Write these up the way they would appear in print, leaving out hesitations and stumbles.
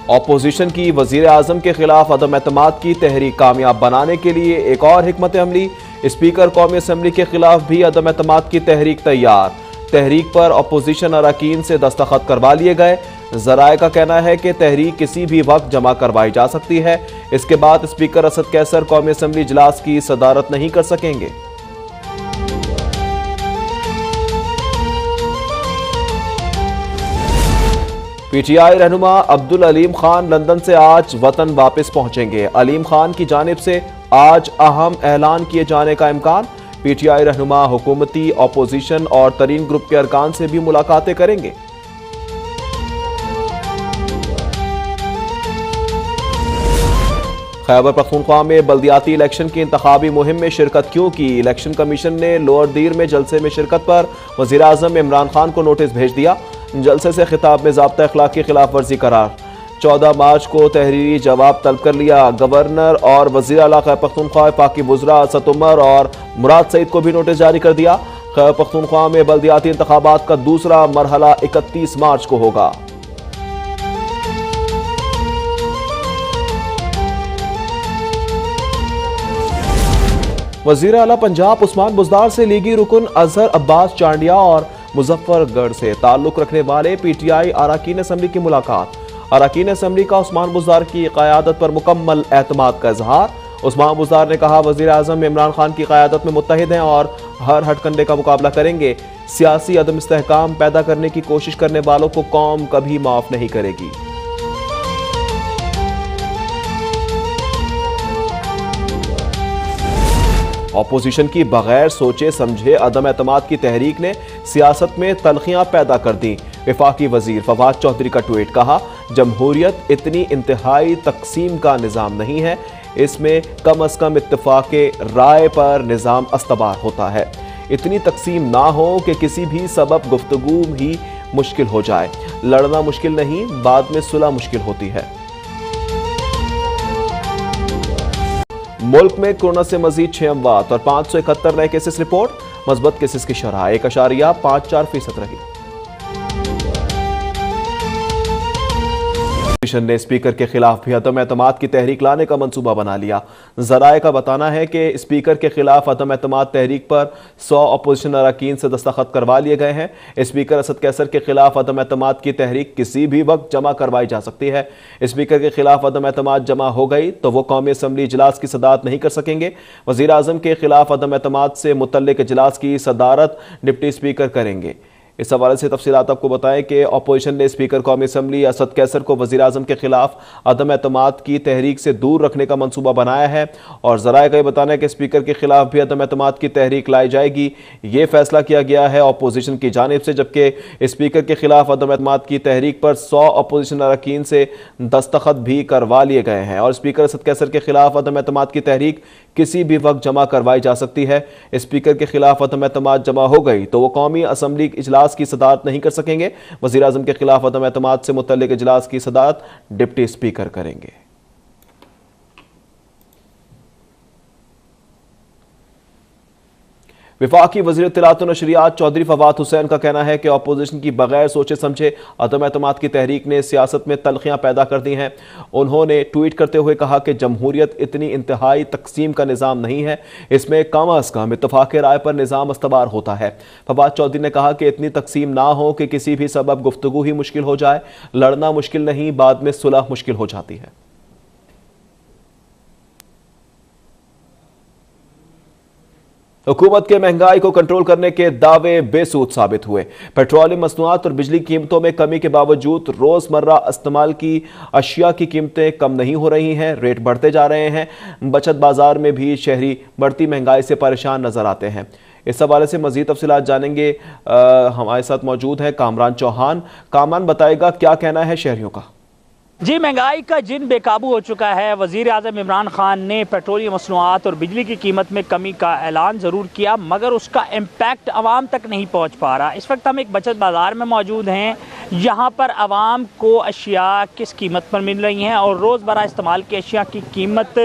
Opposition की वजीर आजम के खिलाफ अदम एतमाद की तहरीक कामयाब बनाने के लिए एक और हिकमत अमली। स्पीकर कौमी असम्बली के खिलाफ भी अदम एतमाद की तहरीक तैयार। तहरीक पर अपोजिशन अरकान से दस्तखत करवा लिए गए। जराए का कहना है कि तहरीक किसी भी वक्त जमा करवाई जा सकती है। इसके बाद स्पीकर असद कैसर कौमी असम्बली इजलास की सदारत नहीं कर सकेंगे। पीटीआई रहनुमा अब्दुल अलीम खान लंदन से आज वतन वापस पहुंचेंगे। अलीम खान की जानिब से आज अहम ऐलान किए जाने का इम्कान। पीटीआई रहनुमा हुकूमती, अपोजिशन और तरीन ग्रुप के अरकान से भी मुलाकातें करेंगे। खैबर पख्तूनख्वा में बल्दियाती इलेक्शन की इंतखाबी मुहिम में शिरकत क्यों की? इलेक्शन कमीशन ने लोअर दीर में जलसे में शिरकत पर वज़ीर आज़म इमरान खान को नोटिस भेज दिया। जलसे से खिताब में ज़ाब्ता अखलाक की खिलाफ वर्जी करार। 14 मार्च को तहरीरी जवाब तलब कर लिया। गवर्नर और वज़ीर आला खैबर पख्तूनख्वा पाकी बुज़रा असद उमर और मुराद सईद को भी नोटिस जारी कर दिया। खैबर पख्तूनख्वा में बल्दियाती इंतखाबात का दूसरा मरहला 31 मार्च को होगा। वज़ीर आला पंजाब उस्मान बुज़दार से लीगी रुकन अजहर अब्बास चांडिया और मुजफ्फरगढ़ से ताल्लुक रखने वाले पीटीआई अरकान असम्बली की मुलाकात। अरकान असम्बली का उस्मान बुज़दार की क़यादत पर मुकम्मल एतमाद का इजहार। उस्मान बुज़दार ने कहा, वज़ीर आज़म इमरान खान की क़यादत में मुत्तहिद हैं और हर हथकंडे का मुकाबला करेंगे। सियासी अदम इस्तेहकाम पैदा करने की कोशिश करने वालों को कौम कभी माफ़ नहीं करेगी। अपोजिशन की बगैर सोचे समझे अदम एतमाद की तहरीक ने सियासत में तलखियां पैदा कर दी। वफाकी वजीर फवाद चौधरी का ट्वीट, कहा, जमहूरियत इतनी इंतहाई तकसीम का निज़ाम नहीं है, इसमें कम अज कम इत्तफाक राय पर निज़ाम अस्तबार होता है। इतनी तकसीम ना हो कि किसी भी सबब गुफ्तगू ही मुश्किल हो जाए। लड़ना मुश्किल नहीं, बाद में सुलह मुश्किल होती है। मुल्क में कोरोना से मजीद 6 अमवात और 571 नए केसेस रिपोर्ट। मस्बत केसेस की शरह 1.54% रही। अपोजिशन ने स्पीकर के खिलाफ भी अदम एतमाद की तहरीक लाने का मंसूबा बना लिया। जराए का बताना है कि स्पीकर के खिलाफ अदम एतमाद तहरीक पर 100 अपोजिशन अरकान से दस्तखत करवा लिए गए हैं। स्पीकर असद कैसर के खिलाफ अदम एतमाद की तहरीक किसी भी वक्त जमा करवाई जा सकती है। स्पीकर के खिलाफ अदम एतमाद जमा हो गई तो वो कौमी असम्बली इजलास की सदारत नहीं कर सकेंगे। वज़ीर आज़म के खिलाफ अदम एतमाद से मुतल्लिक इजलास की सदारत डिप्टी स्पीकर करेंगे। इस हवाले से तफसीलात आपको बताएं कि अपोजिशन ने स्पीकर कौमी असम्बली असद कैसर को वज़ीर आज़म के खिलाफ अदम एतमाद की तहरीक से दूर रखने का मंसूबा बनाया है और ज़राए का बताना है कि स्पीकर के खिलाफ भी अदम एतमाद की तहरीक लाई जाएगी। ये फैसला किया गया है अपोजिशन की जानिब से, जबकि स्पीकर के खिलाफ अदम एतमाद की तहरीक पर 100 अपोजिशन अरकान से दस्तखत भी करवा लिए गए हैं और स्पीकर असद कैसर के खिलाफ अदम एतमाद की तहरीक किसी भी वक्त जमा करवाई जा सकती है। स्पीकर के खिलाफ अदम एतमाद जमा हो गई तो वो कौमी असम्बली इजलास की सदारत नहीं कर सकेंगे। वज़ीर आज़म के खिलाफ अदम एतमाद से मुतल्लिक इजलास की सदारत डिप्टी स्पीकर करेंगे। वफाकी वज़ीर इत्तलात व नशरियात चौधरी फवाद हुसैन का कहना है कि अपोजिशन की बगैर सोचे समझे अदम एतमाद की तहरीक ने सियासत में तलखियां पैदा कर दी हैं। उन्होंने ट्वीट करते हुए कहा कि जमहूरियत इतनी इंतहाई तकसीम का निज़ाम नहीं है, इसमें कम अज़ कम इत्तफाक राय पर निज़ाम अस्तबार होता है। फवाद चौधरी ने कहा कि इतनी तकसीम ना हो कि किसी भी सबब गुफ्तगू ही मुश्किल हो जाए। लड़ना मुश्किल नहीं, बाद में सुलह मुश्किल हो जाती है। हुकूमत के महंगाई को कंट्रोल करने के दावे बेसूद साबित हुए। पेट्रोलियम मसनूआत और बिजली कीमतों में कमी के बावजूद रोजमर्रा इस्तेमाल की अशिया की कीमतें कम नहीं हो रही हैं, रेट बढ़ते जा रहे हैं। बचत बाजार में भी शहरी बढ़ती महंगाई से परेशान नजर आते हैं। इस हवाले से मजीद तफसीलात जानेंगे। हमारे साथ मौजूद है कामरान चौहान। कामरान, बताएगा क्या कहना है शहरियों का? जी, महंगाई का जिन बेकाबू हो चुका है। वज़ीर आज़म इमरान खान ने पेट्रोलियम मसनूआत और बिजली की कीमत में कमी का ऐलान ज़रूर किया, मगर उसका इम्पैक्ट आवाम तक नहीं पहुंच पा रहा। इस वक्त हम एक बचत बाज़ार में मौजूद हैं, यहाँ पर आवाम को अशिया किस कीमत पर मिल रही हैं और रोज़मर्रा इस्तेमाल की अशिया की कीमत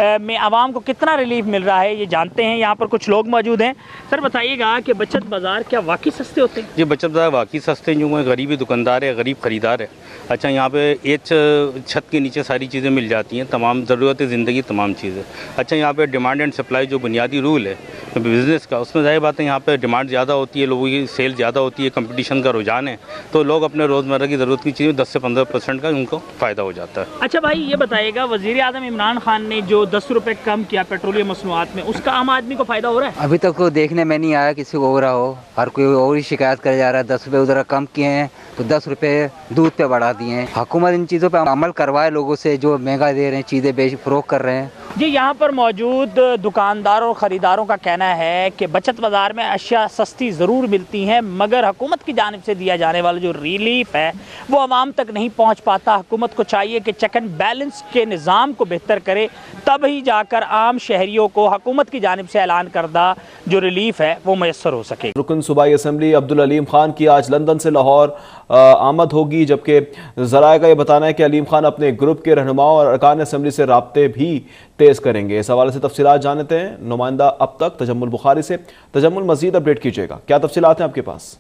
में आवाम को कितना रिलीफ मिल रहा है ये जानते हैं। यहाँ पर कुछ लोग मौजूद हैं। सर बताइएगा कि बचत बाज़ार क्या वाकई सस्ते होते हैं? ये बचत बाज़ार वाकई सस्ते हैं। जो गरीबी दुकानदार है, गरीब ख़रीदार है। अच्छा, यहाँ पे एक छत के नीचे सारी चीज़ें मिल जाती हैं, तमाम ज़रूरत ज़िंदगी, तमाम चीज़ें। अच्छा, यहाँ पे डिमांड एंड सप्लाई जो बुनियादी रूल है बिज़नेस का, उसमें ज़ाहिर बात है यहाँ पे डिमांड ज़्यादा होती है, लोगों की सेल ज़्यादा होती है, कंपटीशन का रुझान है, तो लोग अपने रोज़मर्रा की ज़रूरत की चीज़ें 10 से 15% का उनको फ़ायदा हो जाता है। अच्छा भाई, ये बताइएगा वज़ीर आज़म इमरान खान ने जो 10 रुपये कम किया पेट्रोलियम मसनूआत में, उसका आम आदमी को फ़ायदा हो रहा है? अभी तक तो देखने में नहीं आया किसी को हो रहा हो। हर कोई और ही शिकायत करे जा रहा है 10 रुपये उधर कम किए हैं तो 10 रुपये दूध पे बढ़ा दिए हैं। हुकूमत इन चीज़ों पे अमल करवाए, लोगों से जो महंगा दे रहे हैं, चीज़ें बेच फरोख्त कर रहे हैं। जी, यहाँ पर मौजूद दुकानदारों और ख़रीदारों का कहना है कि बचत बाज़ार में अशिया सस्ती ज़रूर मिलती हैं, मगर हुकूमत की जानिब से दिया जाने वाला जो रिलीफ है वो आवाम तक नहीं पहुँच पाता। हुकूमत को चाहिए कि चेक एंड बैलेंस के निज़ाम को बेहतर करे, तब ही जाकर आम शहरियों को हुकूमत की जानिब से ऐलान करदा जो रिलीफ है वो मैसर हो सके। रुकन सूबाई असम्बली अब्दुल अलीम खान की आज लंदन से लाहौर आमद होगी, जबकि ज़राए का यह बताना है कि अलीम खान अपने ग्रुप के रहनुमाओं और अरकान असम्बली से राब्ते भी तेज करेंगे। इस हवाले से तफसीलात जानते हैं नुमाइंदा अब तक तजम्मुल बुखारी से। तजम्मुल, मजीद अपडेट कीजिएगा, क्या तफसीलात हैं आपके पास?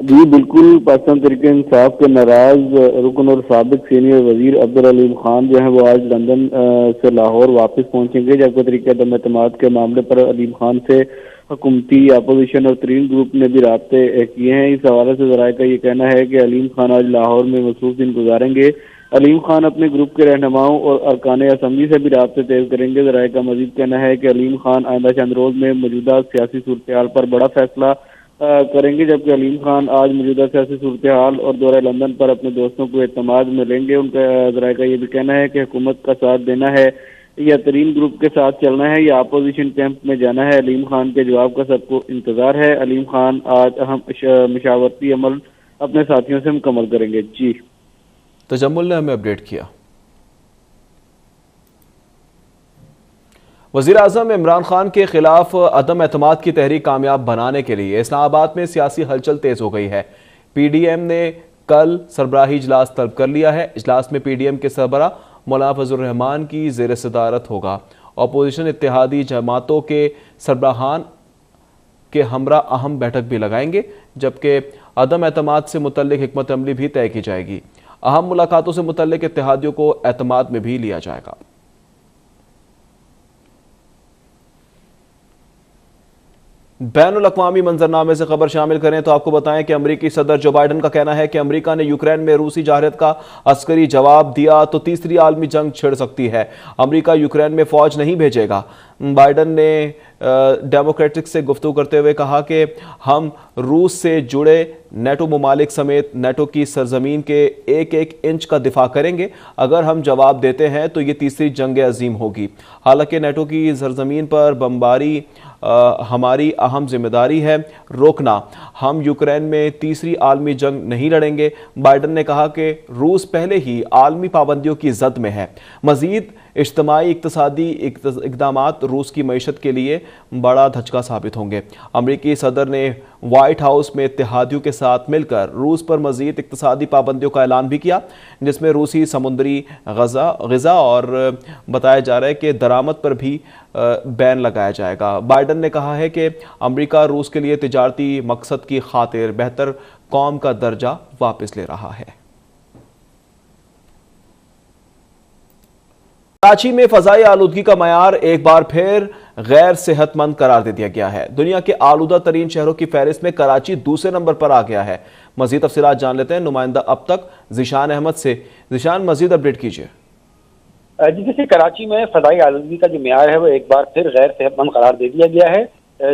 जी बिल्कुल, पाकिस्तान तहरीक इंसाफ के नाराज रुकन और साबिक सीनियर वजीर अब्दुल अलीम खान जो है वो आज लंदन से लाहौर वापस पहुंचेंगे, जबकि तरीके अदम एतमाद के मामले पर अलीम खान से हुकूमती अपोजिशन और तरीन ग्रुप ने भी राब्ते किए हैं। इस हवाले से ज़राए का ये कहना है कि अलीम खान आज लाहौर में मसरूफ दिन गुजारेंगे। अलीम खान अपने ग्रुप के रहनुमाओं और अरकान असम्बली से भी राब्ते तेज करेंगे। ज़राए का मजीद कहना है कि अलीम खान आइंदा चंद रोज में मौजूदा सियासी सूरत हाल पर बड़ा फैसला करेंगे, जबकि अलीम खान आज मौजूदा सियासी सूरत हाल और दौरे लंदन पर अपने दोस्तों को एतमाद में लेंगे। उनका ज़राए का ये भी कहना है कि हुकूमत का साथ देना है या तरीन ग्रुप के साथ चलना है या अपोजिशन कैंप में जाना है। अलीम खान के जवाब का सबको इंतजार है। अलीम खान आज अहम मशावरती अमल अपने साथियों से मुकम्मल करेंगे। जी, तजम्मुल ने हमें अपडेट किया। वज़ीर आज़म इमरान खान के खिलाफ अदम एतमाद की तहरीक कामयाब बनाने के लिए इस्लामाबाद में सियासी हलचल तेज हो गई है। PDM ने कल सरबराही इजलास तलब कर लिया है। इजलास में PDM के सरबरा मौलाना फजलुर रहमान की ज़ेर सदारत होगा। अपोजिशन इत्तेहादी जमातों के सरबराहान के हमरा अहम बैठक भी लगाएंगे, जबकि अदम एतमाद से मुतल्लिक हिकमत अमली भी तय की जाएगी। अहम मुलाकातों से मुतल्लिक इत्तेहादियों को एतमाद में भी लिया जाएगा। बैनुल अक़वामी मंजरनामे से खबर शामिल करें तो आपको बताएं कि अमरीकी सदर जो बाइडन का कहना है कि अमरीका ने यूक्रेन में रूसी जारहत का अस्करी जवाब दिया तो तीसरी आलमी जंग छिड़ सकती है। अमरीका यूक्रेन में फौज नहीं भेजेगा। बाइडन ने डेमोक्रेटिक से गुफ्तगू करते हुए कहा कि हम रूस से जुड़े नेटो ममालिक समेत नेटो की सरजमीन के एक एक इंच का दिफा करेंगे। अगर हम जवाब देते हैं तो ये तीसरी जंग अजीम होगी। हालांकि नेटो की सरजमीन पर बमबारी हमारी अहम जिम्मेदारी है रोकना। हम यूक्रेन में तीसरी आलमी जंग नहीं लड़ेंगे। बाइडन ने कहा कि रूस पहले ही आलमी पाबंदियों की जद में है। मजीद इज्तमाई इक्तसादी इक़दामात रूस की मईशत के लिए बड़ा धचका साबित होंगे। अमरीकी सदर ने वाइट हाउस में इत्तेहादियों के साथ मिलकर रूस पर मजीद इक्तसादी पाबंदियों का ऐलान भी किया, जिसमें रूसी समुद्री ग़िज़ा और बताया जा रहा है कि दरामद पर भी बैन लगाया जाएगा। बाइडन ने कहा है कि अमरीका रूस के लिए तिजारती मकसद की खातिर बेहतर कौम का दर्जा वापस ले रहा है। कराची में फ़ज़ाई आलूदगी का मयार एक बार फिर गैर सेहतमंद करार दे दिया गया है। दुनिया के आलूदा तरीन शहरों की फहरिस्त में कराची दूसरे नंबर पर आ गया है। मजीद तफसीलात जान लेते हैं नुमाइंदा अब तक ज़ीशान अहमद से। ज़ीशान, मजीद अपडेट कीजिए। जी, जैसे कराची में फ़ज़ाई आलूदगी का जो मेयार है वो एक बार फिर गैर सेहतमंद करार दे दिया गया है।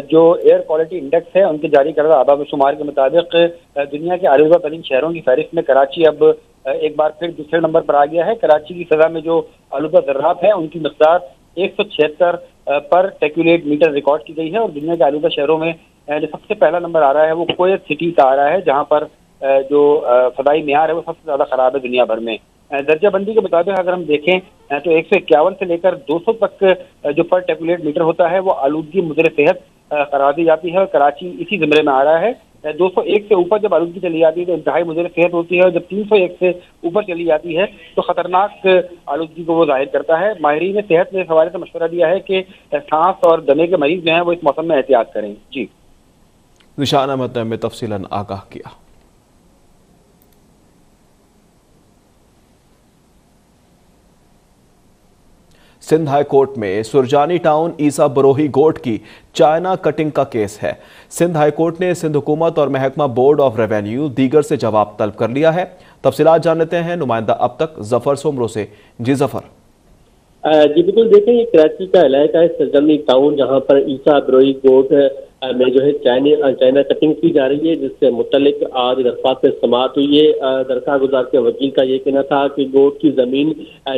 जो एयर क्वालिटी इंडेक्स है उनके जारी करदा आदाब शुमार के मुताबिक दुनिया के आलूदा तरीन शहरों की फहरिस्त में कराची अब एक बार फिर दूसरे नंबर पर आ गया है। कराची की फ़ज़ा में जो आलूदा ज़र्रात है उनकी मिक़दार 176 पर टेक्यूलेट मीटर रिकॉर्ड की गई है और दुनिया के आलूदा शहरों में जो सबसे पहला नंबर आ रहा है वो कुवैत सिटी का आ रहा है, जहाँ पर जो फ़ज़ाई मेयार है वो सबसे ज़्यादा ख़राब है दुनिया भर में। दर्जा बंदी के मुताबिक अगर हम देखें तो 151 से लेकर 200 तक जो पर टेक्यूलेट मीटर होता है वो आलूदगी मुज़र सेहत करार दी जाती है और कराची इसी ज़मरे में आ रहा है। 201 से ऊपर जब आलूदगी चली जाती है तो इंतहाई मुज़र सेहत होती है, और जब 301 से ऊपर चली जाती है तो खतरनाक आलूदगी को वो जाहिर करता है। माहिरीन सेहत ने इस हवाले से मशवरा दिया है कि सांस और दमे के मरीज जो हैं वो इस मौसम में एहतियात करें। जी, निशान अहमद ने तफसीलन आगाह किया। सिंध हाई कोर्ट में सुरजानी टाउन ईसा बरोही गोट की चाइना कटिंग का केस है। सिंध हाई कोर्ट ने सिंध हुकूमत और महकमा बोर्ड ऑफ रेवेन्यू दीगर से जवाब तलब कर लिया है। तफसीलात जान लेते हैं नुमाइंदा अब तक जफर सोमरो से। जी जफर। जी बिल्कुल, देखें ये कराची का इलाका है सुरजानी टाउन, जहाँ पर ईसा बरोही गोट में जो है चाइना कटिंग की जा रही है, जिससे मुतल्लिक आज दरख्वास्त पे समाअत हुई है। दरख्वास्त गुजार के वकील का ये कहना था कि गोट की जमीन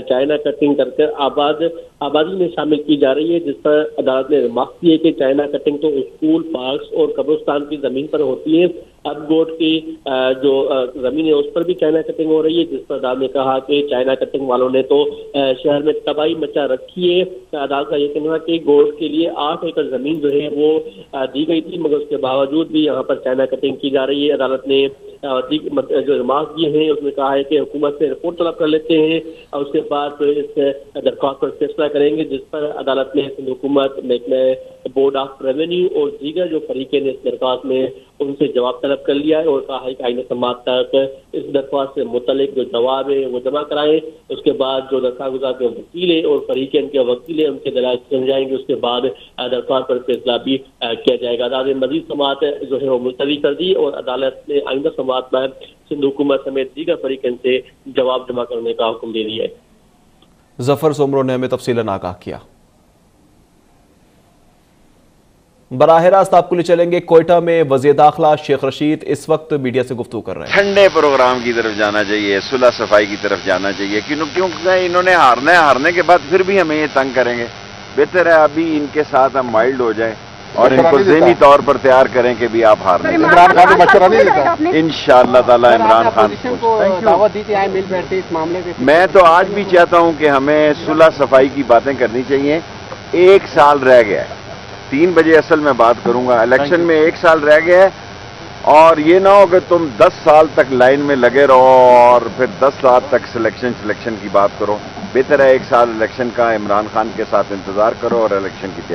चाइना कटिंग करके आबादी में शामिल की जा रही है, जिस पर अदालत ने रिमार्क की है कि चाइना कटिंग तो स्कूल, पार्क्स और कब्रिस्तान की जमीन पर होती है। अब गोट की जो जमीन है उस पर भी चाइना कटिंग हो रही है, जिस पर अदालत ने कहा कि चाइना कटिंग वालों ने तो शहर में तबाही मचा रखी है। अदालत का ये कहना है कि गोट के लिए 8 एकड़ जमीन जो है वो दी गई थी, मगर उसके बावजूद भी यहाँ पर चाइना कटिंग की जा रही है। अदालत ने जो रिमार्क दिए हैं उसमें कहा है कि हुकूमत से रिपोर्ट तलब कर लेते हैं और उसके बाद फिर इस दरख्वास्त पर फैसला करेंगे, जिस पर अदालत ने हुकूमत, महकमा बोर्ड ऑफ रेवेन्यू और दीगर जो फरीके ने इस दरख्वास्त में उनसे जवाब तलब कर लिया है और कहा है कि आइंदा समाअत तक इस दरख्वास्त से मुतल्लिक जो जवाब है वो जमा कराएं। उसके बाद जो दरख्वास्त गुजार के वकील है और फरीकेन के वकील है उनके दलाल समझाएंगे, उसके बाद दरख्वास्त पर फैसला भी किया जाएगा। अदालत ने मजीद समाअत जो है वो मुलतवी कर दी और अदालत ने आइंदा समाअत पर सिंध हुकूमत समेत दीगर फरीकेन से जवाब जमा करने का हुक्म दे दिया है। जफर सोमरो ने हमें तफसीलन आगाह किया। बराह रास्त आपको ले चलेंगे कोयटा में वज़ीर दाखिला शेख रशीद इस वक्त मीडिया से गुफ्तगू कर रहे हैं। ठंडे प्रोग्राम की तरफ जाना चाहिए, सुलह सफाई की तरफ जाना चाहिए, क्योंकि इन्होंने हारने के बाद फिर भी हमें ये तंग करेंगे। बेहतर है अभी इनके साथ हम माइल्ड हो जाए और इनको ज़हनी तौर पर तैयार करें कि भी आप हारने। इमरान खान को मशवरा नहीं देता इंशाअल्लाह ताला इमरान खान को दावत दी थी, आए मिल बैठे इस मामले में। मैं तो आज भी चाहता हूं कि हमें सुलह सफाई की बातें करनी चाहिए। 1 साल रह गया है, 3 बजे असल में बात करूंगा। इलेक्शन में 1 साल रह गया है और ये ना हो कि तुम 10 साल तक लाइन में लगे रहो और फिर 10 साल तक सिलेक्शन की बात करो। बेहतर है 1 साल इलेक्शन का इमरान खान के साथ इंतजार करो और इलेक्शन की तैयारी